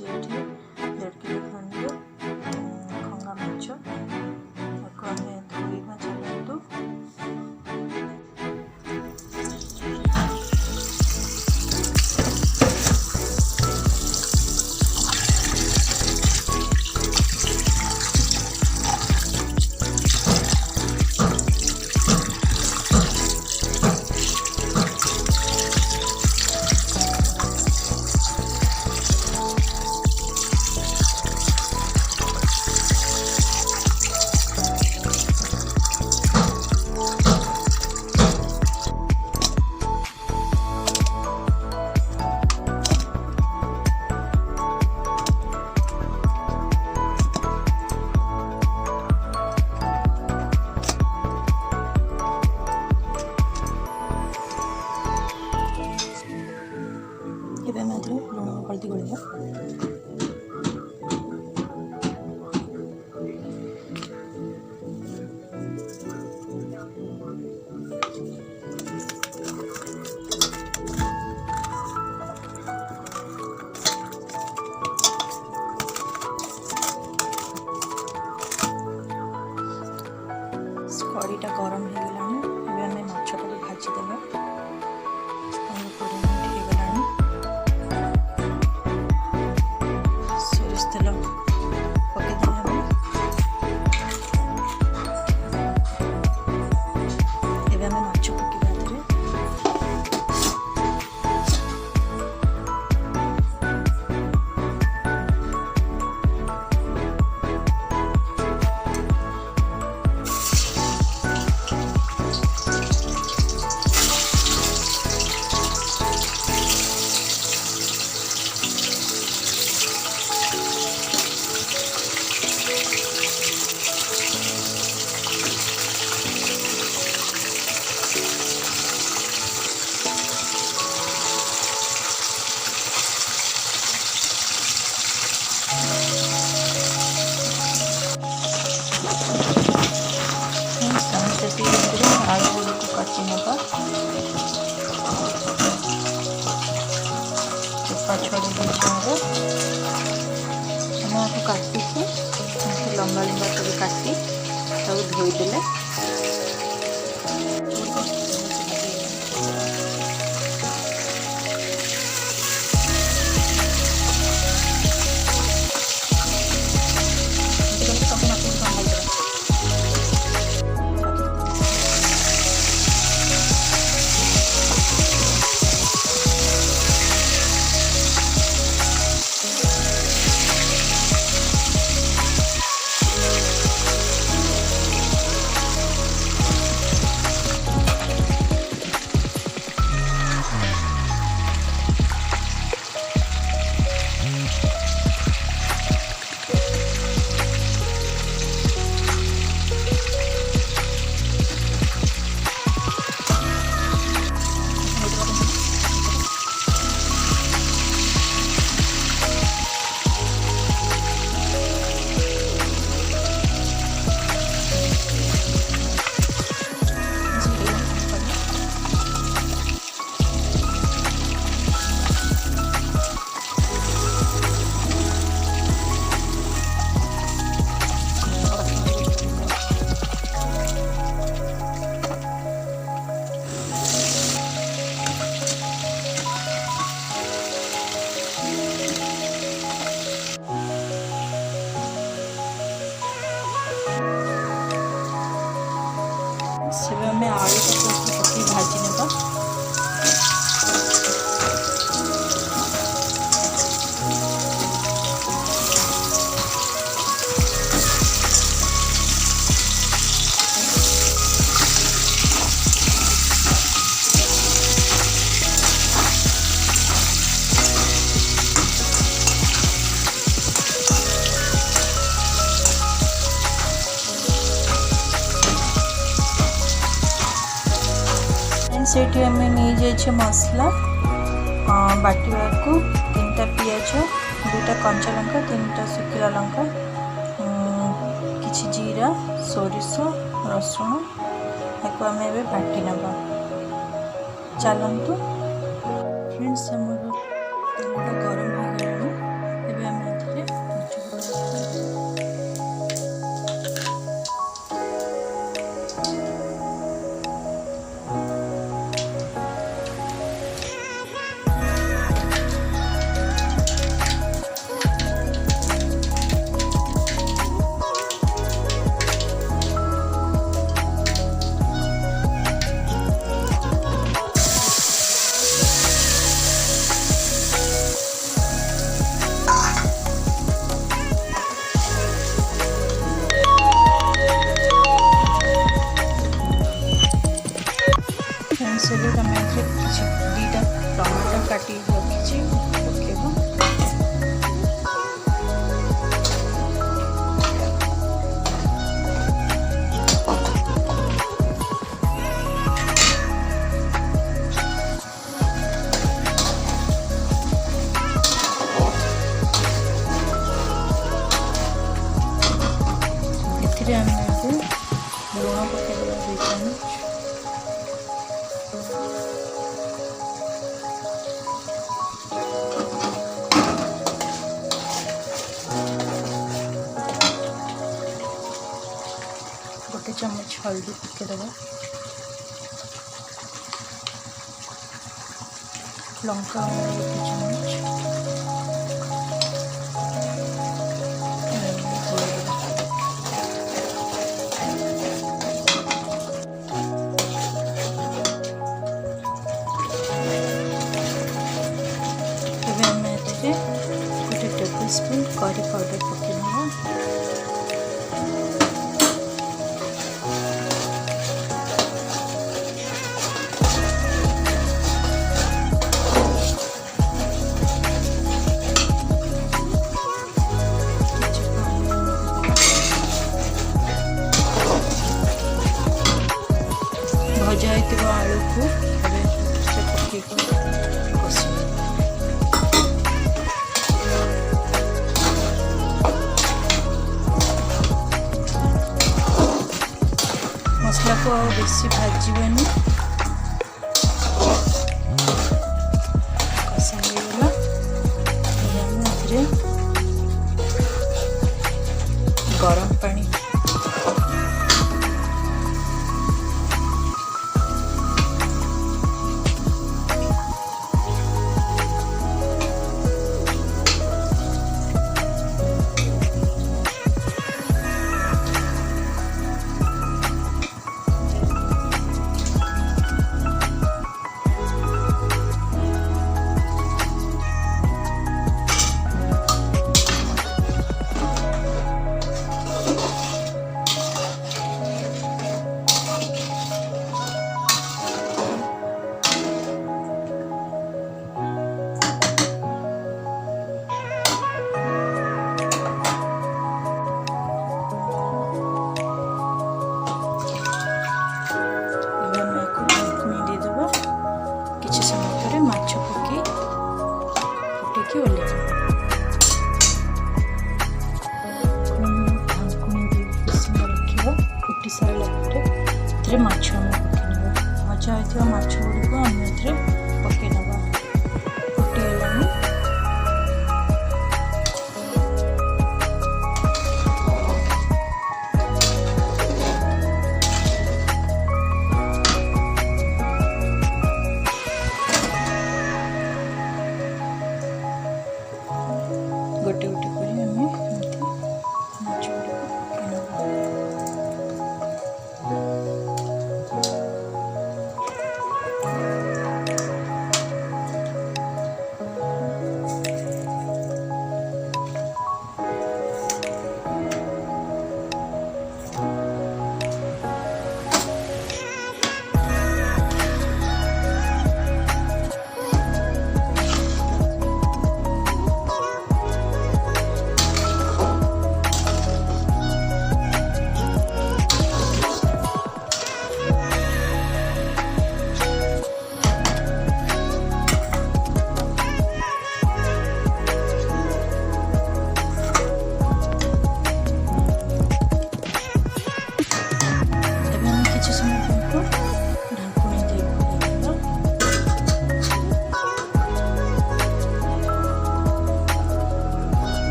रखी 1.5 किलो खंड खंगा माछ आम धोइबा चलतु। लुण हल्दी गोलिया कड़ीटा गरम हो गलानी आम माछ को भाजीदेवा तेल पकईदे एवं माछ पकड़ा आलू गुड़ी को काटी नवा चोपा छड़ी देकर काटिकी लंबा लंबा कर काटी धोईदेले आलू को भाजी नेबा सेठी आम नहीं जाइए मसला बाटा को 3टा पियाज 2टा कंचा लंका 3टा सुखिला लंका किछि जीरा सोरिष रसुण ताको आम ए बाटी नवा चलतु फ्रेंड्स तेलटा गरम हो गलानी एबे आम ହେଇସାରିଲେ ଆମେ କିଛି ଦୁଇଟା ଟମାଟୋ କାଟିକି ରଖିଛି ପକେଇବ। ଏଥିରେ ଆମେ ଏବେ ଲୁଣ ପକେଇଦେବା 2 ଚାମଚ। ଗୋଟେ ଚାମଚ ହଳଦୀ ପକେଇଦେବା। ଲଙ୍କା 1 ଚାମଚ। ଏବେ ଆମେ ଏଥିରେ 1 tablespoon କରି ପାଉଡର ପକେଇଦେବା। ଭଜା ହେଇଥିବା ଆଳୁକୁ ଏବେ ସେ ପକେଇକି କଷିବା। ମସଲାକୁ ଆଉ ବେଶୀ ଭାଜିବାନି, କଷା ହେଇଗଲା। ଏବେ ଆମେ ଏଥିରେ ଗରମ ପାଣି କିଛି ସମୟ ପରେ ମାଛ ପକାଇ ଫୁଟେଇକି ଓହ୍ଲେଇଦେବା। ଢାଙ୍କୁଣି ଦେଇ କିଛି ସମୟ ରଖିବା। ଫୁଟି ସାରିଲା ପରେ ଏଥିରେ ମାଛ ଆମେ ପକାଇନେବା। ଭଜା ହୋଇଥିବା ମାଛ ଗୁଡ଼ିକ ଆମେ ଏଥିରେ ପକାଇନେବା। ଫୁଟିଗଲାଣି। ଗୋଟେ ଗୋଟେ କରି ଆମେ ଏମିତି ମାଛ ଗୁଡ଼ିକ ପକାଇନେବା।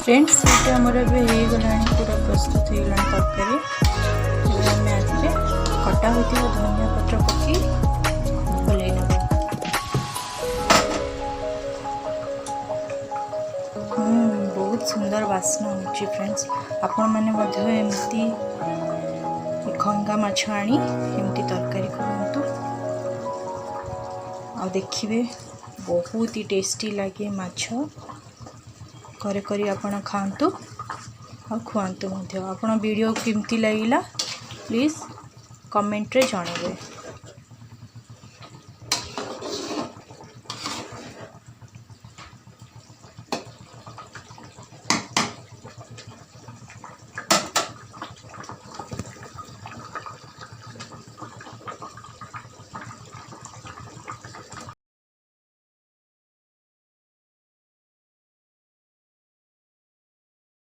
फ्रेंड्स ये आमर एगला पूरा प्रस्तुत होगा तरकारी। आम आगे कटा होता धनिया पत्र पकई ओल्लई नवा। बहुत सुंदर बास्ना हो फ्रेंड्स। आपण मैंने एमती खंगा माछ आनी एमती तरकारी करंतु आ देखिए बहुत ही टेस्टी लगे माछ करे करी आपण खांतु। और खुआंतु मध्य। आपण वीडियो केमती लगिला प्लीज़ कमेंट रे जणाइबे।